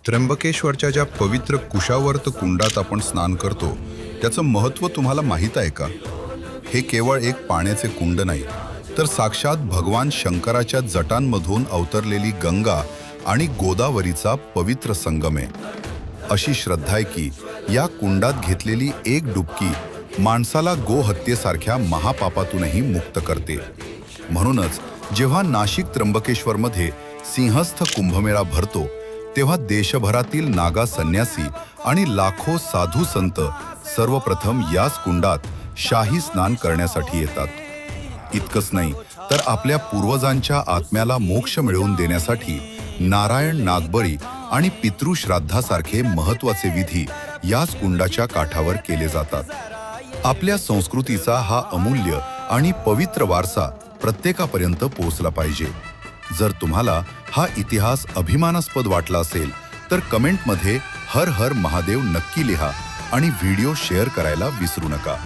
त्र्यंबकेश्वरच्या ज्या पवित्र कुशावर्त कुंडात आपण स्नान करतो त्याचं महत्त्व तुम्हाला माहीत आहे का? हे केवळ एक पाण्याचे कुंड नाही, तर साक्षात भगवान शंकराच्या जटांमधून अवतरलेली गंगा आणि गोदावरीचा पवित्र संगम आहे. अशी श्रद्धा आहे की या कुंडात घेतलेली एक डुबकी माणसाला गोहत्येसारख्या महापापातूनही मुक्त करते. म्हणूनच जेव्हा नाशिक त्र्यंबकेश्वरमध्ये सिंहस्थ कुंभमेळा भरतो तेव्हा देशभरातील नागा संन्यासी आणि लाखो साधू संत सर्वप्रथम याच कुंडात शाही स्नान करण्यासाठी येतात. इतकंच नाही तर आपल्या पूर्वजांच्या आत्म्याला मोक्ष मिळवून देण्यासाठी नारायण नागबळी आणि पितृश्राद्धासारखे महत्त्वाचे विधी याच कुंडाच्या काठावर केले जातात. आपल्या संस्कृतीचा हा अमूल्य आणि पवित्र वारसा प्रत्येकापर्यंत पोहोचला पाहिजे. जर तुम्हाला हा इतिहास अभिमानास्पद वाटला असेल तर कमेंटमध्ये हर हर महादेव नक्की लिहा आणि व्हिडिओ शेअर करायला विसरू नका.